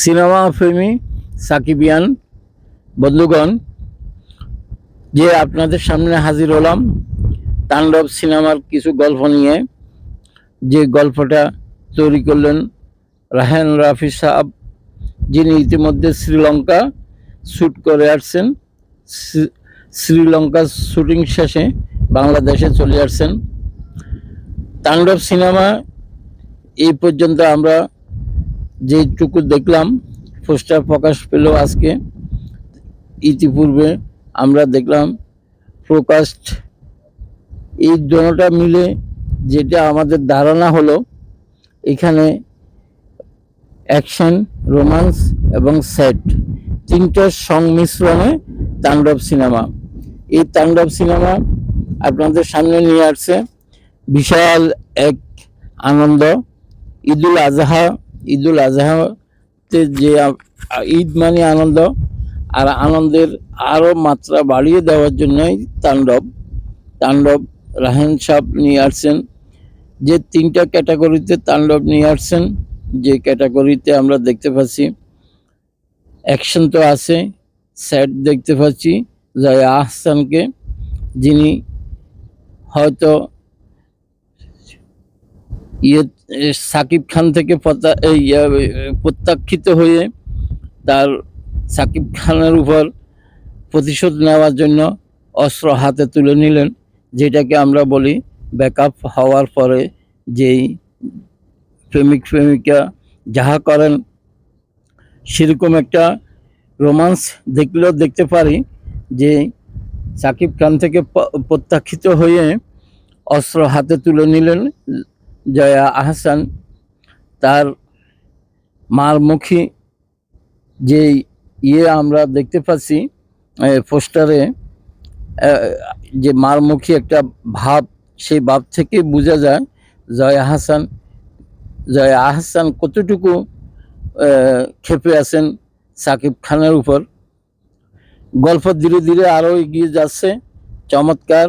Cinema প্রেমী সাকিবিয়ান বন্ধুগণ, যে আপনাদের সামনে হাজির হলাম তাণ্ডব সিনেমার কিছু গল্প নিয়ে। যে গল্পটা তৈরি করলেন রায়হান রাফি সাহেব, যিনি ইতিমধ্যে শ্রীলঙ্কা শ্যুট করে আসছেন। শ্রীলঙ্কা শুটিং শেষে বাংলাদেশে চলে আসছেন। তাণ্ডব সিনেমা এই পর্যন্ত আমরা যেটুকু দেখলাম, পোস্টার প্রকাশ পেল আজকে। ইতিপূর্বে আমরা দেখলাম প্রকাস্ট। এই দুটোটা মিলে যেটা আমাদের ধারণা হলো, এখানে অ্যাকশন, রোমান্স এবং সেট তিনটার সংমিশ্রণে তাণ্ডব সিনেমা। এই তাণ্ডব সিনেমা আপনাদের সামনে নিয়ে আসছে বিশাল এক আনন্দ। ঈদুল আজহাতে যে ঈদ মানে আনন্দ, আর আনন্দের আরো মাত্রা বাড়িয়ে দেওয়ার জন্যই তাণ্ডব রায়হান সাহেব নিয়ে আসছেন। যে তিনটা ক্যাটাগরিতে তাণ্ডব নিয়ে আসছেন, যে ক্যাটাগরিতে আমরা দেখতে পাচ্ছি অ্যাকশন তো আছে, স্যাড দেখতে পাচ্ছি জয়া আহসানকে, যিনি হয়তো সাকিব খান থেকে প্রত্যাখ্যিত হয়ে তার সাকিব খানের উপর প্রতিশোধ নেওয়ার জন্য অস্ত্র হাতে তুলে নিলেন, যেটাকে আমরা বলি ব্যাকআপ হওয়ার পরে যেই প্রেমিকা যাহা করেন, সেরকম একটা রোমান্স দেখলেও দেখতে পারি যে সাকিব খান থেকে প্রত্যাখ্যিত হয়ে অস্ত্র হাতে তুলে নিলেন জয়া আহসান। তার মারমুখী যে আমরা দেখতে পাচ্ছি পোস্টারে, যে মারমুখী একটা ভাব, সেই ভাব থেকে বোঝা যায় জয়া আহসান কতটুকু ক্ষেপে আছেন সাকিব খানের উপর। গল্প ধীরে ধীরে আরো এগিয়ে যাচ্ছে, চমৎকার।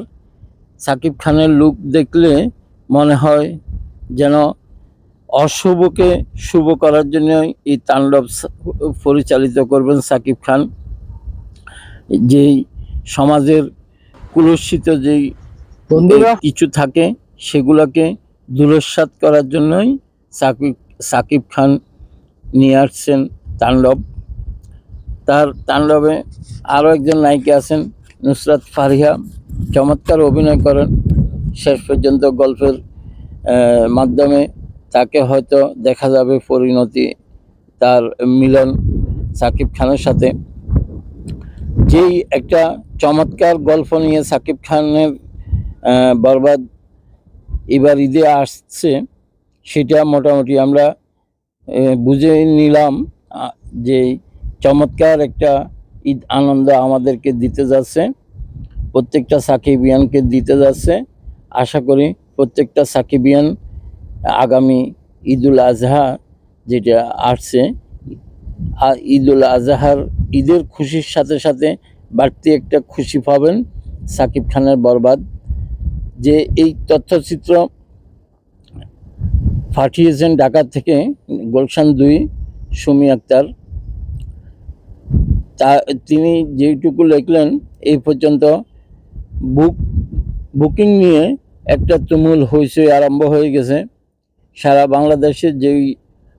সাকিব খানের লুক দেখলে মনে হয় যেন অশুভকে শুভ করার জন্য এই তাণ্ডব পরিচালিত করবেন সাকিব খান। যেই সমাজের কুলুষিত যেই কিছু থাকে, সেগুলোকে দুরস্বাত করার জন্যই সাকিব খান নিয়ে আসছেন তাণ্ডব। তার তাণ্ডবে আরও একজন নায়িকা আছেন নুসরাত ফারিয়া, চমৎকার অভিনয় করেন। শেষ পর্যন্ত গল্পের মাধ্যমে তাকে হয়তো দেখা যাবে পরিণতি, তার মিলন সাকিব খানের সাথে। যেই একটা চমৎকার গল্প নিয়ে সাকিব খানের বরবাদ এবার ঈদে আসছে, সেটা মোটামুটি আমরা বুঝে নিলাম যে চমৎকার একটা ঈদ আনন্দ আমাদেরকে দিতে যাচ্ছে, প্রত্যেকটা সাকিবিয়ানকে দিতে যাচ্ছে। আশা করি প্রত্যেকটা সাকিবিয়ান আগামী ঈদুল আজহা যেটা আসছে, ঈদুল আজহার ঈদের খুশির সাথে সাথে বাড়তি একটা খুশি পাবেন সাকিব খানের বরবাদ। যে এই তথ্যচিত্র পাঠিয়েছেন ঢাকা থেকে গুলশান 2 সুমি আক্তার। তিনি যেটুকু লিখলেন, এই পর্যন্ত বুকিং নিয়ে একটা তুমুল হইচই আরম্ভ হয়ে গেছে। সারা বাংলাদেশে যেই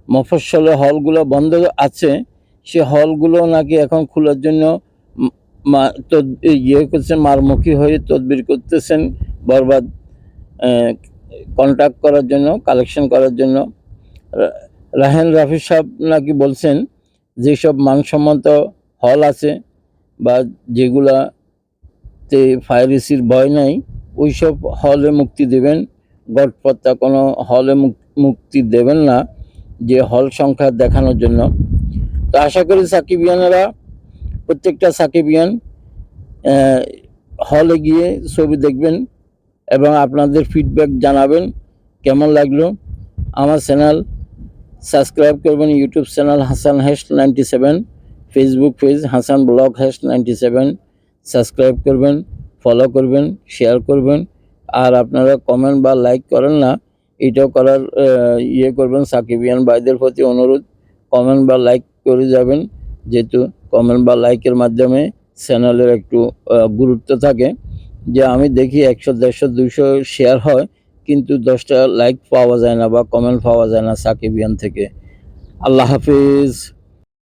মফস্বলে হলগুলো বন্ধ আছে, সে হলগুলো নাকি এখন খোলার জন্য করছেন, মারমুখী হয়ে তদবির করতেছেন বরবাদ কন্ট্যাক্ট করার জন্য, কালেকশন করার জন্য। রায়হান রাফি সাহেব নাকি বলছেন যেসব মানসম্মত হল আছে বা যেগুলাতে পাইরেসির ভয় নাই, ওইসব হলে মুক্তি দেবেন। গডপত্তা কোনো হলে মুক্তি দেবেন না, যে হল সংখ্যা দেখানোর জন্য। তো আশা করি সাকিবিয়ানেরা, প্রত্যেকটা সাকিবিয়ান হলে গিয়ে ছবি দেখবেন এবং আপনাদের ফিডব্যাক জানাবেন কেমন লাগলো। আমার চ্যানেল সাবস্ক্রাইব করবেন, YouTube channel Hasan heist 97, Facebook page Hasan blog heist 97 subscribe করবেন, ফলো করবেন, শেয়ার করবেন। আর আপনারা কমেন্ট বা লাইক করেন না, এটাও করার করবেন। সাকিবিয়ান ভাইদের প্রতি অনুরোধ, কমেন্ট বা লাইক করে যাবেন, যেহেতু কমেন্ট বা লাইকের মাধ্যমে চ্যানেলের একটু গুরুত্ব থাকে। যে আমি দেখি ১০০, ১৫০, ২০০ শেয়ার হয়, কিন্তু ১০টা লাইক পাওয়া যায় না বা কমেন্ট পাওয়া যায় না সাকিবিয়ান থেকে। আল্লাহ হাফিজ।